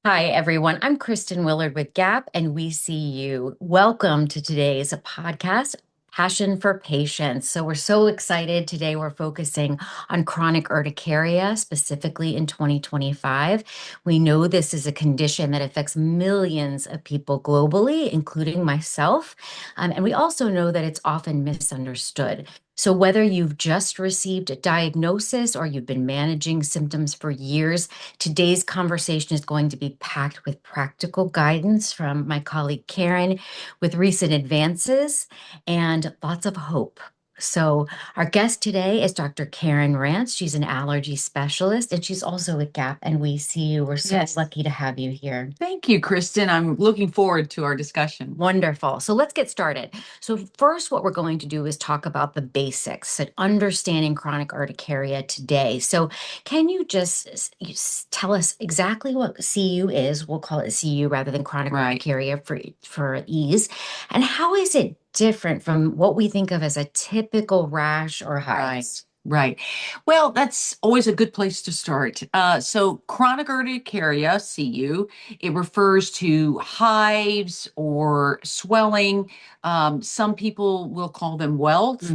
Hi, everyone. I'm Kristen Willard with GAAPP, and we see you. Welcome to today's podcast, Passion for Patients. So we're so excited. Today we're focusing on chronic urticaria, specifically in 2025. We know this is a condition that affects millions of people globally, including myself. And we also know that it's often misunderstood. So whether you've just received a diagnosis or you've been managing symptoms for years, today's conversation is going to be packed with practical guidance from my colleague Karen, with recent advances and lots of hope. So our guest today is Dr. Karen Rance. She's an allergy specialist, and she's also at GAAPP, and we see you. We're so Yes. lucky to have you here. Thank you, Kristen. I'm looking forward to our discussion. Wonderful. So let's get started. So first, what we're going to do is talk about the basics and understanding chronic urticaria today. So can you just tell us exactly what CU is? We'll call it CU rather than chronic Right. urticaria for ease. And how is it different from what we think of as a typical rash or hives? Right. Well, that's always a good place to start. So chronic urticaria, CU, it refers to hives or swelling. Some people will call them welts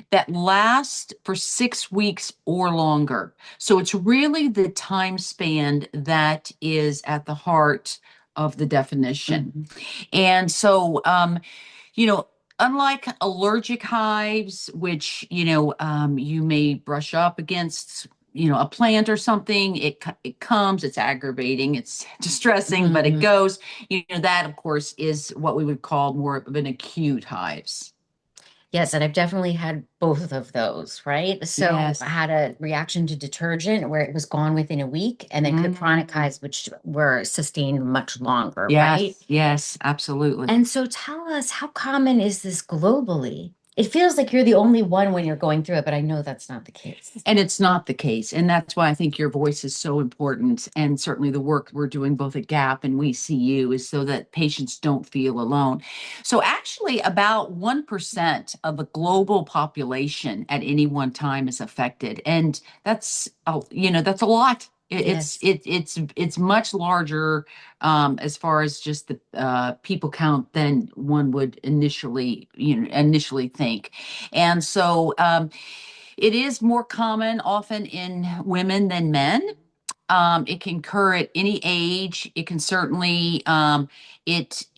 that last for 6 weeks or longer. So it's really the time span that is at the heart of the definition. And so, you know, unlike allergic hives, which, you may brush up against, a plant or something, it comes, it's aggravating, it's distressing, but it goes, that of course is what we would call more of an acute hives. Yes, and I've definitely had both of those, right? So Yes. I had a reaction to detergent where it was gone within a week, and then chronic hives, which were sustained much longer, right? Yes, absolutely. And so tell us, how common is this globally? It feels like you're the only one when you're going through it, but I know that's not the case. And it's not the case. And that's why I think your voice is so important. And certainly the work we're doing both at GAAPP and We See You is so that patients don't feel alone. So actually about 1% of the global population at any one time is affected. And that's, that's a lot. It's much larger as far as just the people count than one would initially think. And so it is more common often in women than men. It can occur at any age. It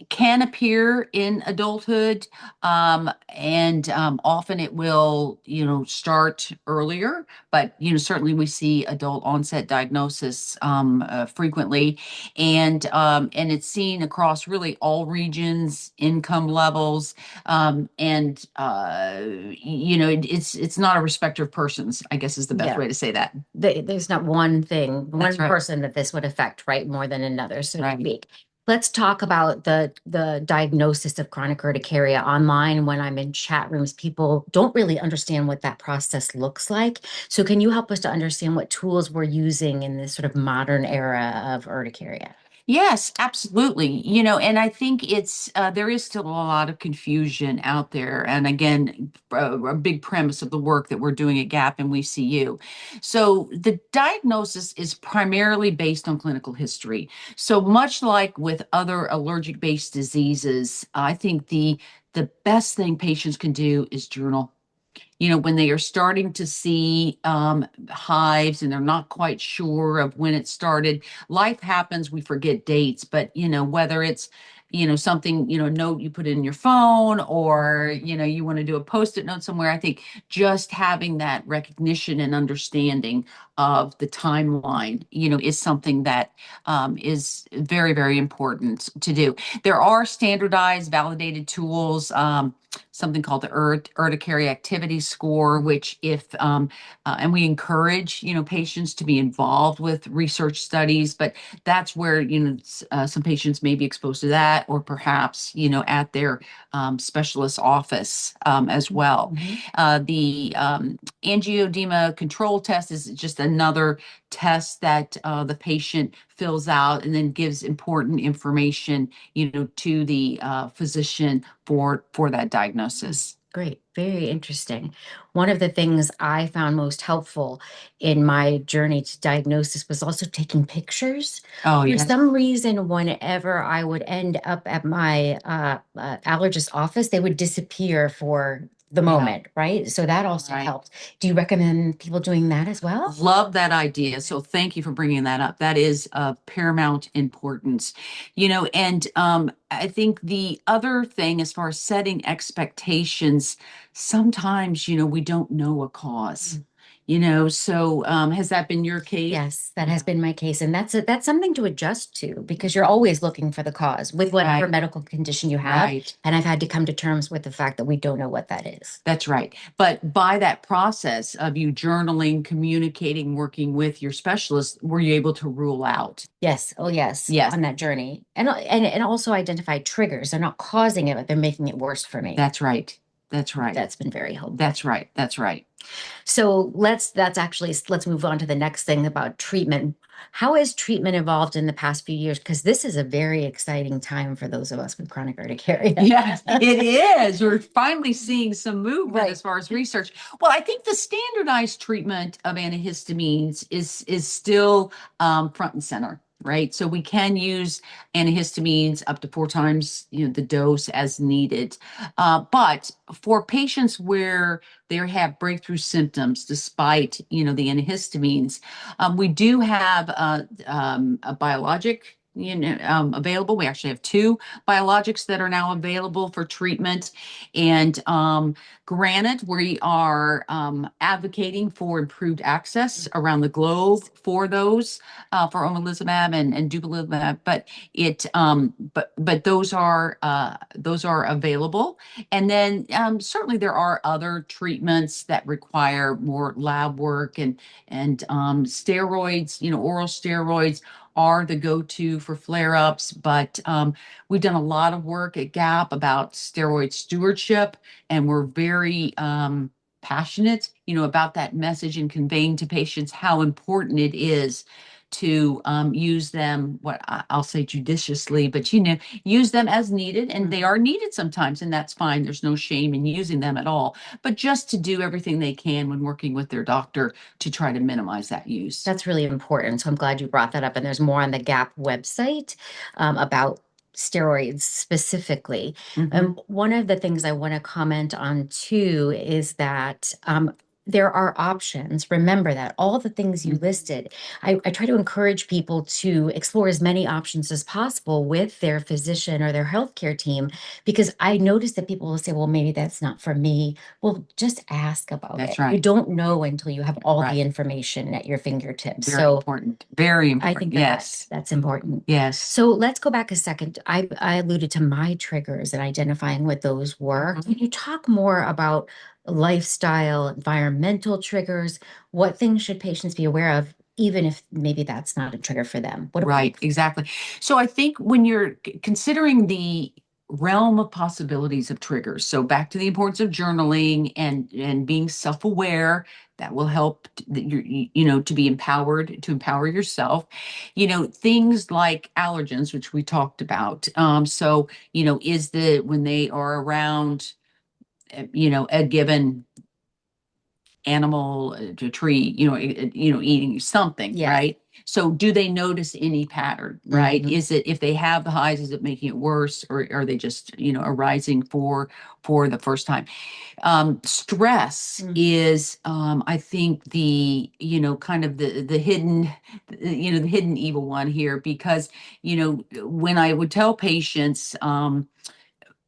can appear in adulthood, and often it will, start earlier. But certainly we see adult onset diagnosis frequently, and it's seen across really all regions, income levels, and it's not a respecter of persons, I guess is the best way to say that. There's not one thing, That's one right. person that this would affect, right, more than another, so to Right. speak. Let's talk about the diagnosis of chronic urticaria online. When I'm in chat rooms, people don't really understand what that process looks like. So can you help us to understand what tools we're using in this sort of modern era of urticaria? Yes, absolutely. And I think there is still a lot of confusion out there. And again, a big premise of the work that we're doing at GAAPP and We See You. So the diagnosis is primarily based on clinical history. So much like with other allergic-based diseases, I think the best thing patients can do is journal. When they are starting to see hives and they're not quite sure of when it started. Life happens, we forget dates, but whether it's something, a note you put in your phone, or you want to do a post-it note somewhere, I think just having that recognition and understanding of the timeline, is something that is very, very important to do. There are standardized validated tools, something called the Urticaria Activity Score, which and we encourage, patients to be involved with research studies, but that's where, some patients may be exposed to that, or perhaps, at their specialist office as well. The angioedema control test is just another test that the patient fills out and then gives important information, to the physician for that diagnosis. Great. Very interesting. One of the things I found most helpful in my journey to diagnosis was also taking pictures. Oh, For yes. some reason, whenever I would end up at my allergist office, they would disappear for the Yeah. moment, right? So that also Right. helped. Do you recommend people doing that as well? Love that idea. So thank you for bringing that up. That is of paramount importance. And I think the other thing, as far as setting expectations, sometimes, we don't know a cause, so has that been your case? Yes, that has Yeah. been my case. And that's something to adjust to because you're always looking for the cause with whatever Right, medical condition you have. right. And I've had to come to terms with the fact that we don't know what that is. That's right. But by that process of you journaling, communicating, working with your specialist, were you able to rule out? Yes. Oh, yes. Yes, On that journey. And also identify triggers. They're not causing it, but they're making it worse for me. that's right. That's right. That's been very helpful. That's right. That's right. So let's move on to the next thing about treatment. How has treatment evolved in the past few years? Because this is a very exciting time for those of us with chronic urticaria. Yes, it is. We're finally seeing some movement Right. as far as research. Well, I think the standardized treatment of antihistamines is still front and center, right? So we can use antihistamines up to 4 times, the dose as needed. But for patients where they have breakthrough symptoms despite, the antihistamines, we do have a biologic, available. We actually have two biologics that are now available for treatment. And granted, we are advocating for improved access around the globe for those, for omalizumab and dupilumab. But those are available. And then certainly there are other treatments that require more lab work and steroids. Oral steroids are the go-to for flare-ups, but we've done a lot of work at GAAPP about steroid stewardship, and we're very passionate, about that message and conveying to patients how important it is to use them, I'll say judiciously, but use them as needed, and they are needed sometimes, and that's fine. There's no shame in using them at all, but just to do everything they can when working with their doctor to try to minimize that use. That's really important. So I'm glad you brought that up. And there's more on the GAP website about steroids specifically. Mhm. One of the things I want to comment on too is that there are options. Remember that all the things you listed, I try to encourage people to explore as many options as possible with their physician or their healthcare team, because I notice that people will say, well, maybe that's not for me. Well, just ask about That's it. You right. don't know until you have all Right. the information at your fingertips. Very So important. Very I important. think that that's Yes. that's important. Yes. So let's go back a second. I alluded to my triggers and identifying what those were. Mhm. Can you talk more about lifestyle, environmental triggers? What things should patients be aware of, even if maybe that's not a trigger for them? What Right, exactly. So I think when you're considering the realm of possibilities of triggers, so back to the importance of journaling and being self-aware, that will help to be empowered, to empower yourself. Things like allergens, which we talked about. So, is when they are around, a given animal, to tree, eating something, Yes. right? So do they notice any pattern, right? Mhm. Is it, if they have the hives, is it making it worse, or are they just, arising for the first time? Stress Mhm. is, I think, the, kind of the hidden, the hidden evil one here, because, when I would tell patients,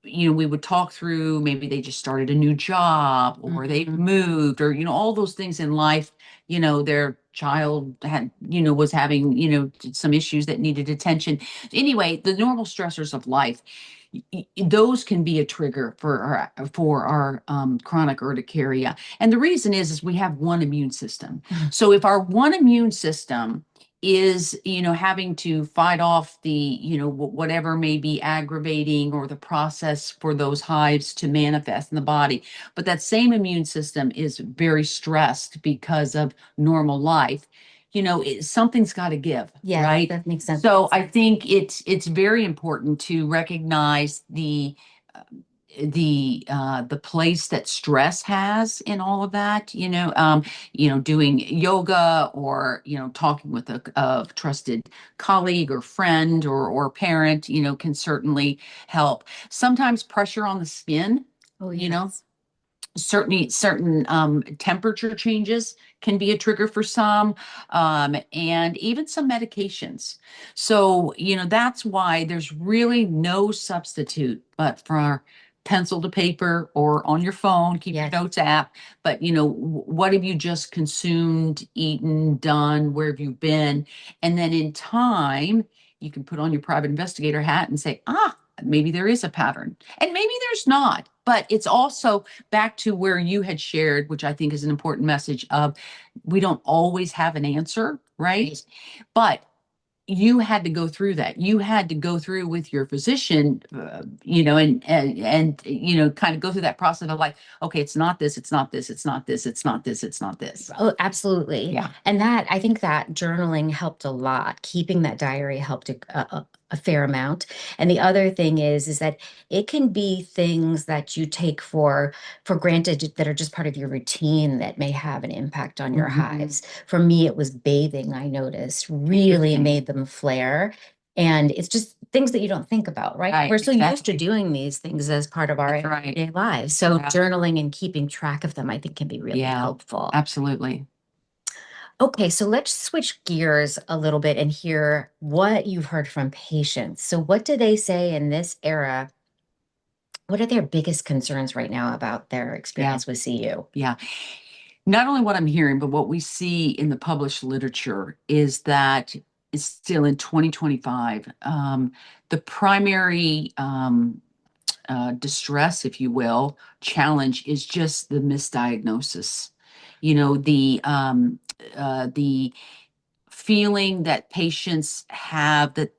we would talk through, maybe they just started a new job, or they've Mhm. moved, or, all those things in life. Their child had, was having, some issues that needed attention. Anyway, the normal stressors of life, those can be a trigger for our chronic urticaria. And the reason is we have one immune system. Mhm. So if our one immune system is, having to fight off the, whatever may be aggravating, or the process for those hives to manifest in the body. But that same immune system is very stressed because of normal life. Something's got to give, Yes, right? that makes sense. So I think it's very important to recognize the the place that stress has in all of that, doing yoga or, talking with a trusted colleague or friend or parent, can certainly help. Sometimes pressure on the skin, Oh, you know, yes. certainly certain temperature changes can be a trigger for some, and even some medications. So, that's why there's really no substitute but for pencil to paper or on your phone, keep your Yes. notes app. But, what have you just consumed, eaten, done? Where have you been? And then in time, you can put on your private investigator hat and say, maybe there is a pattern and maybe there's not. But it's also back to where you had shared, which I think is an important message of we don't always have an answer, right? But you had to go through that. You had to go through with your physician, and kind of go through that process of like, okay, it's not this, it's not this, it's not this, it's not this, it's not this. Oh, absolutely. Yeah. And that, I think that journaling helped a lot. Keeping that diary helped a fair amount. And the other thing is that it can be things that you take for granted that are just part of your routine that may have an impact on your hives. For me, it was bathing, I noticed, really Interesting. made them flare. And it's just things that you don't think about, right? Right, We're so used to exactly. doing these things as part of our That's right. everyday lives. So Yeah. journaling and keeping track of them, I think, can be really Yeah, helpful. absolutely. Okay, so let's switch gears a little bit and hear what you've heard from patients. So, what do they say in this era? What are their biggest concerns right now about their Yeah, experience with CU? yeah. Not only what I'm hearing, but what we see in the published literature is that it's still in 2025. The primary distress, if you will, challenge is just the misdiagnosis. The feeling that patients have that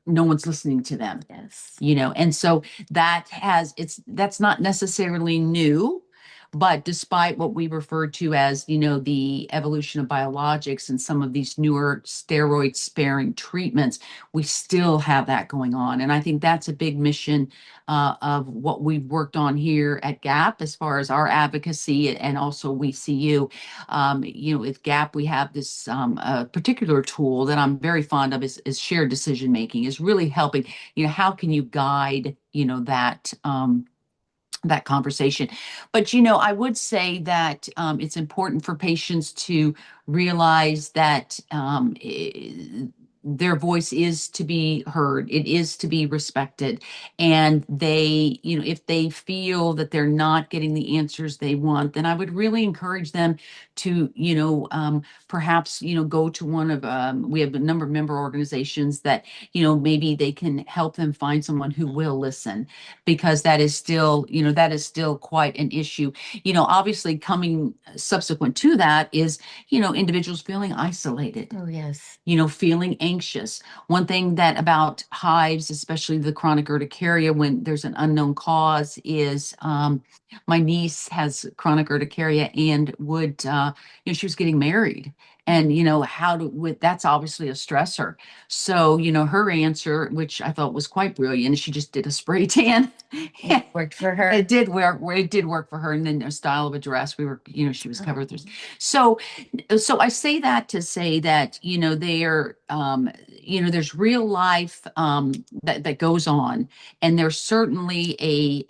no one's listening to them, Yes. and so that's not necessarily new, but despite what we refer to as, the evolution of biologics and some of these newer steroid sparing treatments, we still have that going on. And I think that's a big mission of what we've worked on here at GAAPP as far as our advocacy, and also we see you. With GAAPP, we have this particular tool that I'm very fond of is shared decision making, is really helping, how can you guide, that conversation. But, I would say that it's important for patients to realize that their voice is to be heard, it is to be respected. And they, if they feel that they're not getting the answers they want, then I would really encourage them to, perhaps, go to one of, we have a number of member organizations that, maybe they can help them find someone who will listen, because that is still quite an issue. Obviously coming subsequent to that is, individuals feeling isolated, Oh, yes. feeling anxious. One thing that about hives, especially the chronic urticaria, when there's an unknown cause, is my niece has chronic urticaria and she was getting married. And, that's obviously a stressor. So, her answer, which I thought was quite brilliant, she just did a spray tan. It worked for her. It did work. It did work for her. And then a style of a dress, she was covered with. So I say that to say that, there's real life that goes on. And there's certainly a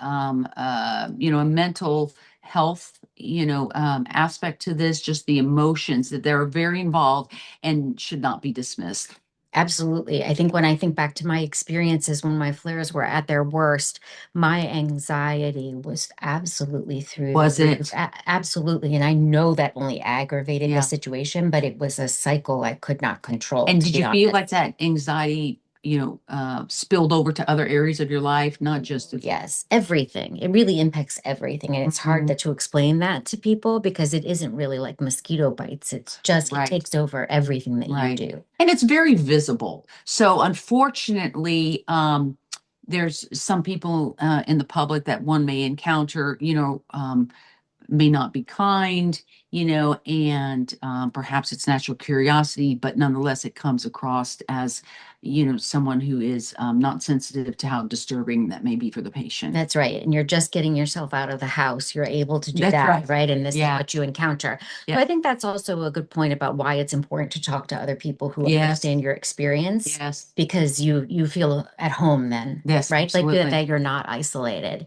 mental health, aspect to this, just the emotions that they're very involved and should not be dismissed. Absolutely. I think when I think back to my experiences when my flares were at their worst, my anxiety was absolutely through the Was roof. it? Absolutely. And I know that only aggravated the Yeah. situation, but it was a cycle I could not control, And to did be you feel honest. like that anxiety, spilled over to other areas of your life, not just Yes, everything. It really impacts everything. And it's hard Mhm. to explain that to people because it isn't really like mosquito bites. It's just, it Right, takes over everything that you right. do. And it's very visible. So unfortunately, there's some people in the public that one may encounter, may not be kind, and perhaps it's natural curiosity, but nonetheless, it comes across as, someone who is not sensitive to how disturbing that may be for the patient. That's right. And you're just getting yourself out of the house. You're able to do That's that, right. right? And this is Yeah. what you encounter. So Yeah. I think that's also a good point about why it's important to talk to other people who Yes. understand your experience, Yes. because you feel at home then, Yes, right? Like absolutely. that you're not isolated.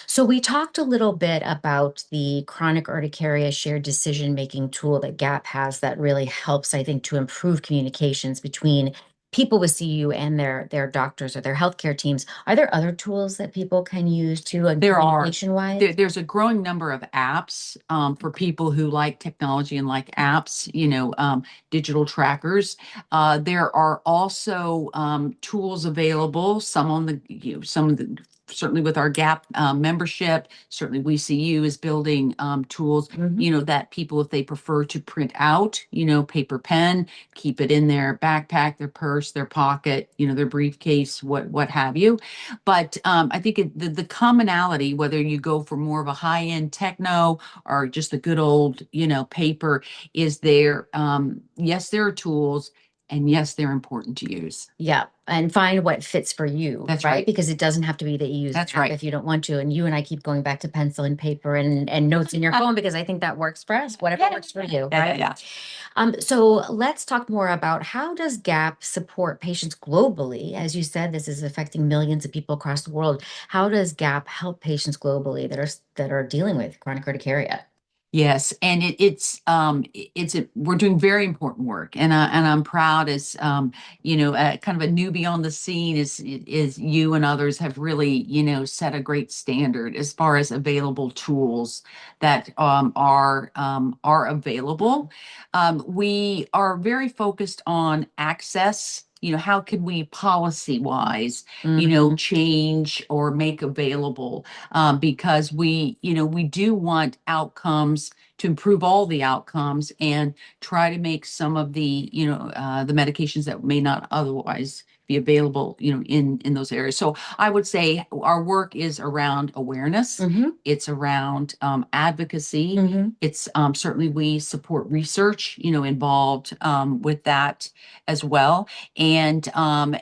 So we talked a little bit about the chronic urticaria shared decision-making tool that GAAPP has that really helps, I think, to improve communications between people with CU and their doctors or their healthcare teams. Are there other tools that people can use too, There are. communication-wise? There's a growing number of apps for people who like technology and like apps, digital trackers. There are also tools available, some on the, some of the, certainly with our GAAPP membership, certainly WeCU is building tools, that people, if they prefer to print out, paper pen, keep it in their backpack, their purse, their pocket, their briefcase, what have you. But I think the commonality, whether you go for more of a high-end techno or just a good old, paper, is there. Yes, there are tools, and yes, they're important to use. Yeah, and find what fits for you, That's right? right. Because it doesn't have to be that you use an That's app right. if you don't want to. And you and I keep going back to pencil and paper and notes in your phone because I think that works for us, whatever works for you, Yeah, right? yeah. So let's talk more about how does GAP support patients globally? As you said, this is affecting millions of people across the world. How does GAP help patients globally that are dealing with chronic urticaria? Yes, and we're doing very important work, and I'm proud as kind of a newbie on the scene is you and others have really set a great standard as far as available tools that are available. We are very focused on access. How can we policy wise, change or make available because we do want outcomes to improve all the outcomes and try to make some of the medications that may not otherwise be available, in those areas. So I would say our work is around awareness. It's around advocacy. It's certainly we support research, involved with that as well, and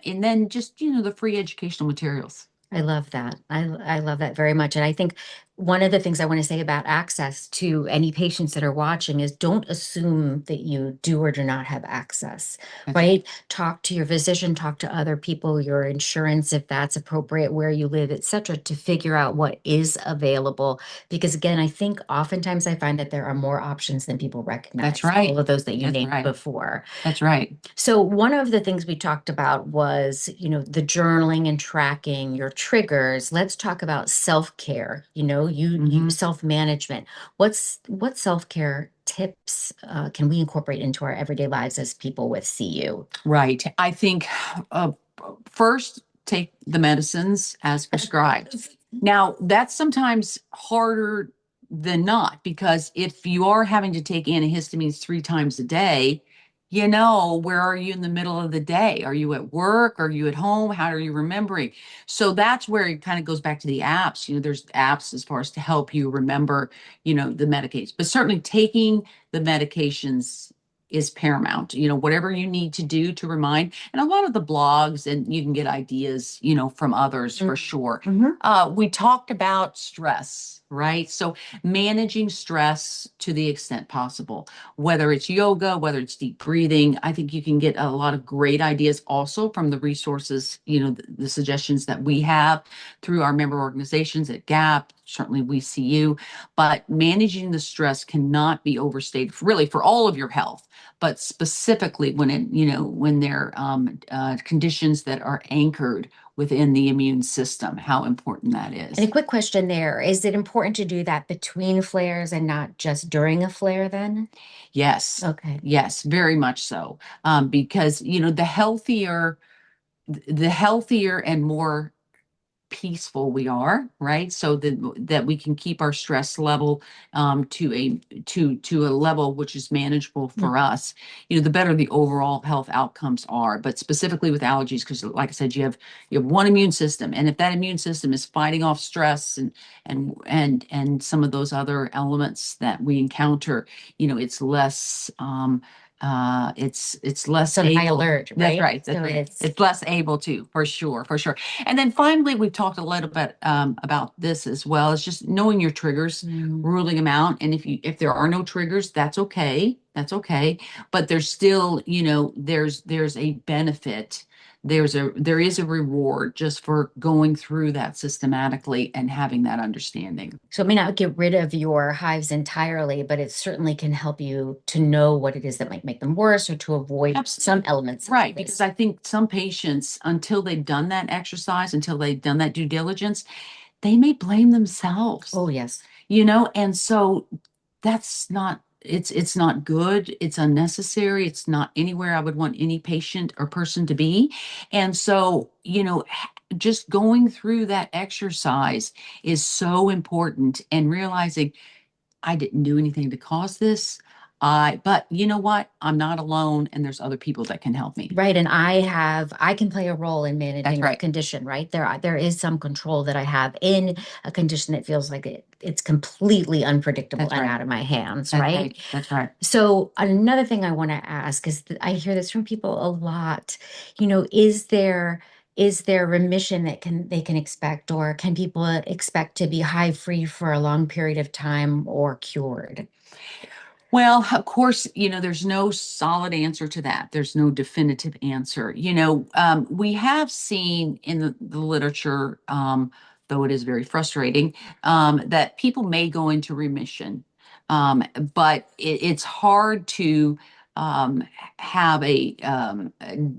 then just the free educational materials. I love that. I love that very much. And I think one of the things I want to say about access to any patients that are watching is don't assume that you do or do not have access, right? Talk to your physician, talk to other people, your insurance, if that's appropriate, where you live, et cetera, to figure out what is available. Because again, I think oftentimes I find that there are more options than people recognize. That's right. All of those that you That's named right. before. That's right. So one of the things we talked about was, the journaling and tracking your triggers. Let's talk about self-care, you self-management. What self-care tips can we incorporate into our everyday lives as people with CU? Right. I think first take the medicines as prescribed. Now, that's sometimes harder than not because if you are having to take antihistamines 3 times a day, where are you in the middle of the day? Are you at work? Are you at home? How are you remembering? So that's where it kind of goes back to the apps. There's apps as far as to help you remember, the medications, but certainly taking the medications is paramount. Whatever you need to do to remind, and a lot of the blogs, and you can get ideas, from others for sure. We talked about stress, right? So managing stress to the extent possible, whether it's yoga, whether it's deep breathing, I think you can get a lot of great ideas also from the resources, the suggestions that we have through our member organizations at GAAPP. Certainly we see you, but managing the stress cannot be overstated really for all of your health, but specifically when they're conditions that are anchored within the immune system, how important that is. And a quick question there, is it important to do that between flares and not just during a flare then? Yes. Okay. Yes, very much so. Because the healthier and more peaceful we are, right? So that we can keep our stress level to a level which is manageable for us, the better the overall health outcomes are. But specifically with allergies, because like I said, you have one immune system, and if that immune system is fighting off stress and some of those other elements that we encounter, it's less it's less So high able. alert, That's right? right. That's So right. it's It's less able to, for sure, for sure. And then finally, we've talked a little bit about this as well. It's just knowing your triggers, ruling them out. And if there are no triggers, that's okay. That's okay. But there's still, there's a benefit. There is a reward just for going through that systematically and having that understanding. So it may not get rid of your hives entirely, but it certainly can help you to know what it is that might make them worse or to avoid some elements. Right, because I think some patients, until they've done that exercise, until they've done that due diligence, they may blame themselves. Oh, yes. And so that's not it's not good, it's unnecessary, it's not anywhere I would want any patient or person to be. And so, just going through that exercise is so important, and realizing I didn't do anything to cause this. But you know what? I'm not alone, and there's other people that can help me. Right. And I can play a role in That's managing the right. condition, right? There is some control that I have in a condition that feels like it's completely unpredictable That's and right. out of my hands, That's right? right. That's right. So another thing I want to ask is that I hear this from people a lot. Is there remission that they can expect, or can people expect to be hive free for a long period of time or cured? Well, of course, there's no solid answer to that. There's no definitive answer. We have seen in the literature, though it is very frustrating, that people may go into remission. But it's hard to um, have a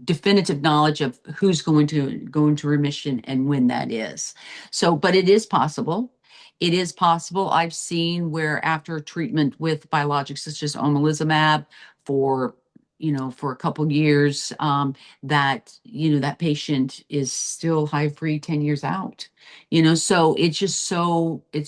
definitive knowledge of who's going to go into remission and when that is. So, but it is possible. It is possible. I've seen where after treatment with biologics such as omalizumab for for a couple years, that patient is still hive free 10 years out. So it's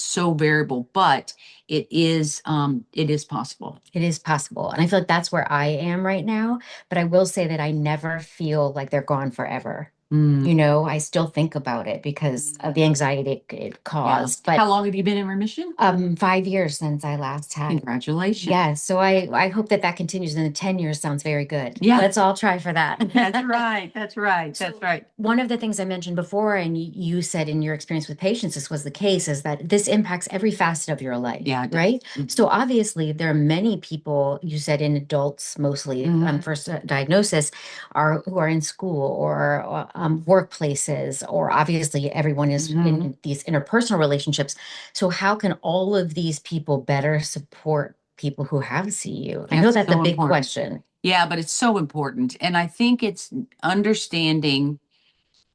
so variable, but it is possible. It is possible. And I feel like that's where I am right now. But I will say that I never feel like they're gone forever. I still think about it because of the anxiety it caused. How But long have you been in remission? 5 years since I last had. Congratulations. Yeah, so I hope that continues, and the 10 years sounds very good. Yeah. Let's all try for that. That's right. That's right. That's right. One of the things I mentioned before, and you said in your experience with patients, this was the case, is that this impacts every facet of your life. Yeah, it does. Right? So obviously, there are many people, you said in adults mostly, first diagnosis, who are in school or workplaces, or obviously everyone is in these interpersonal relationships. So how can all of these people better support people who have CU? I know that's a big question. Yeah, but it's so important. And I think it's understanding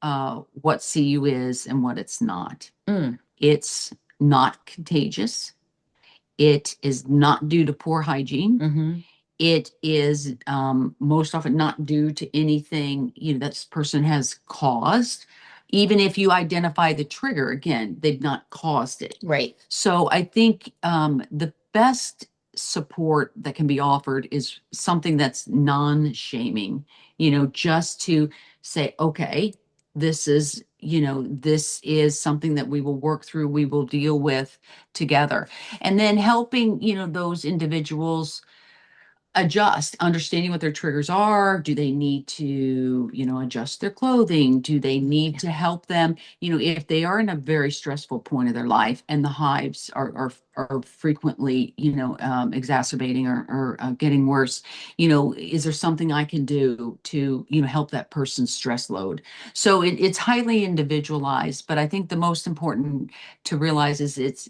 what CU is and what it's not. It's not contagious. It is not due to poor hygiene. It is most often not due to anything that this person has caused. Even if you identify the trigger, again, they've not caused it. Right. So I think the best support that can be offered is something that's non-shaming, just to say, okay, this is something that we will work through, we will deal with together. And then helping, those individuals adjust, understanding what their triggers are. Do they need to, adjust their clothing? Do they need to help them, if they are in a very stressful point of their life and the hives are frequently, exacerbating or getting worse, is there something I can do to, help that person's stress load? So it's highly individualized, but I think the most important to realize is it's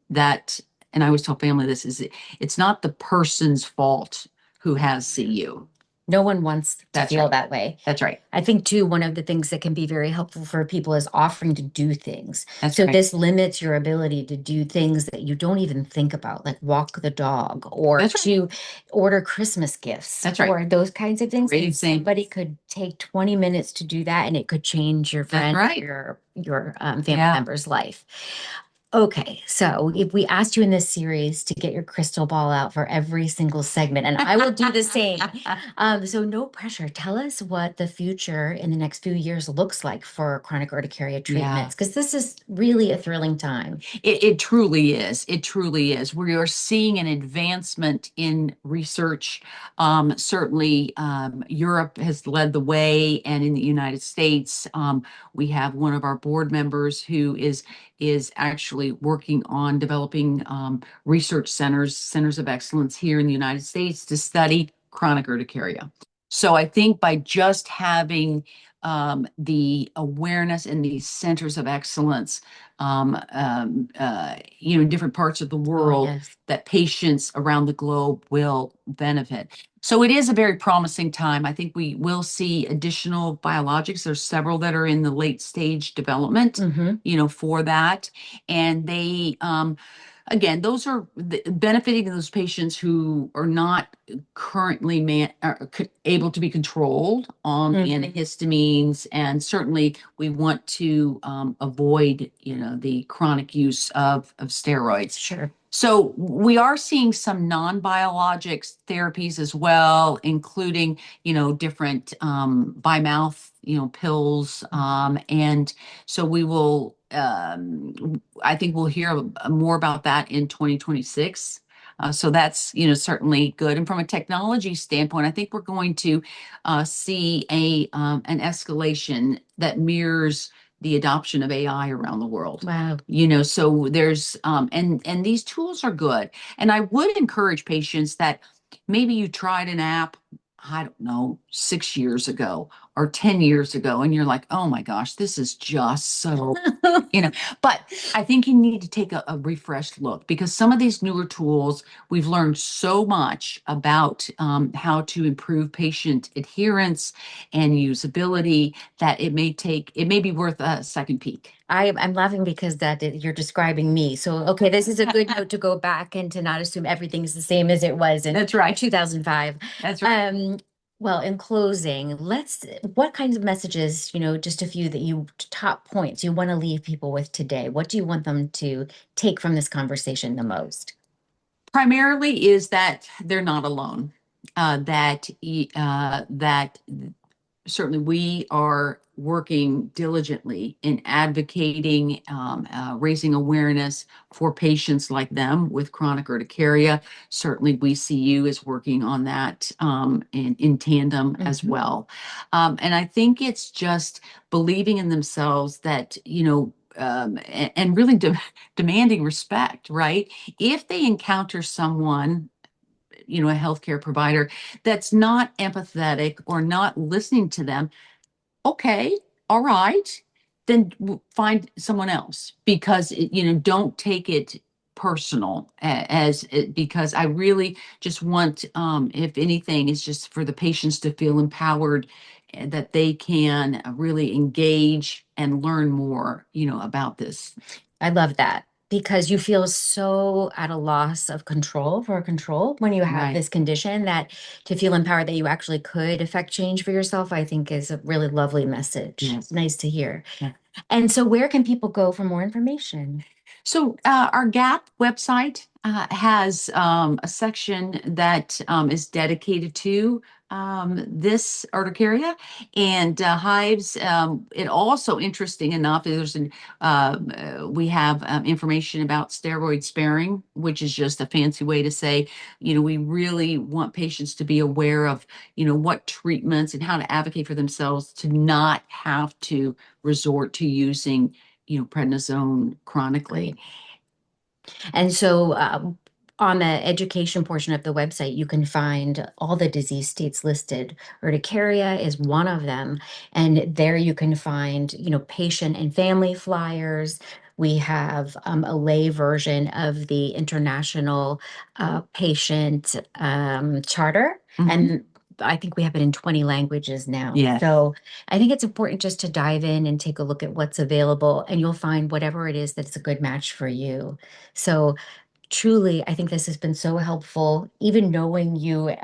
that, and I always tell family this, is it's not the person's fault who has CU. No one wants to That's feel right. that way. That's right. I think too, one of the things that can be very helpful for people is offering to do things. That's So right. this limits your ability to do things that you don't even think about, like walk the dog or That's right. to order Christmas gifts That's right. or those kinds of things. Great And example. somebody could take 20 minutes to do that and it could change your That's friend, right. your family Yeah. member's life. Okay, so if we asked you in this series to get your crystal ball out for every single segment, and I will do the same. So no pressure. Tell us what the future in the next few years looks like for chronic urticaria treatments, because this is really a thrilling time. It truly is. It truly is. We are seeing an advancement in research. Certainly, Europe has led the way, and in the United States, we have one of our board members who is actually working on developing research centers of excellence here in the United States to study chronic urticaria. So I think by just having the awareness in these centers of excellence, in different parts of the world, yes. that patients around the globe will benefit. So it is a very promising time. I think we will see additional biologics. There's several that are in the late stage development, for that. And they, again, those are benefiting those patients who are not currently able to be controlled on antihistamines, and certainly we want to avoid, the chronic use of steroids. Sure. So we are seeing some non-biologics therapies as well, including, different by mouth, pills, and so we will. I think we'll hear more about that in 2026. So that's, certainly good. And from a technology standpoint, I think we're going to see an escalation that mirrors the adoption of AI around the world. Wow. So there's and these tools are good. And I would encourage patients that maybe you tried an app, I don't know, 6 years ago or 10 years ago, and you're like, oh my gosh, this is just so, but I think you need to take a refreshed look, because some of these newer tools, we've learned so much about how to improve patient adherence and usability that it may be worth a second peek. I'm laughing because you're describing me. So, okay, this is a good note to go back and to not assume everything's the same as it was in That's right. 2005. That's right. Well, in closing, what kinds of messages, just a few top points you want to leave people with today? What do you want them to take from this conversation the most? Primarily is that they're not alone. That certainly we are working diligently in advocating, raising awareness for patients like them with chronic urticaria. Certainly, VCU is working on that in tandem as well. And I think it's just believing in themselves that, and really demanding respect, right? If they encounter someone, a healthcare provider that's not empathetic or not listening to them, okay, all right, then find someone else, because don't take it personal as it, because I really just want, if anything, is just for the patients to feel empowered, that they can really engage and learn more, about this. I love that, because you feel so at a loss of control when you have Right. this condition, that to feel empowered that you actually could affect change for yourself, I think is a really lovely message. Yes. Nice to hear. Yeah. And so where can people go for more information? So our GAAPP website has a section that is dedicated to this urticaria, and Hives. It also, interesting enough, we have information about steroid sparing, which is just a fancy way to say, we really want patients to be aware of, what treatments and how to advocate for themselves to not have to resort to using, prednisone chronically. And so on the education portion of the website, you can find all the disease states listed. Urticaria is one of them. And there you can find, patient and family flyers. We have a lay version of the International Patient Charter. And I think we have it in 20 languages now. Yes. So I think it's important just to dive in and take a look at what's available, and you'll find whatever it is that's a good match for you. So truly, I think this has been so helpful. Even knowing you,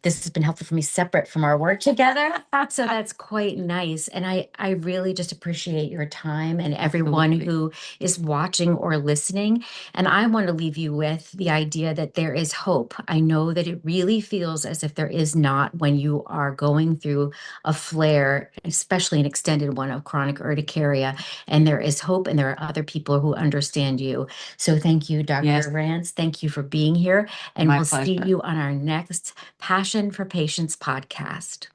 this has been helpful for me separate from our work together. So that's quite nice. And I really just appreciate your time and everyone Absolutely. who is watching or listening. And I want to leave you with the idea that there is hope. I know that it really feels as if there is not when you are going through a flare, especially an extended one of chronic urticaria. And there is hope, and there are other people who understand you. So thank you, Dr. Yes, Rance. Thank you for being here. And my we'll see pleasure. you on our next Passion for Patients podcast.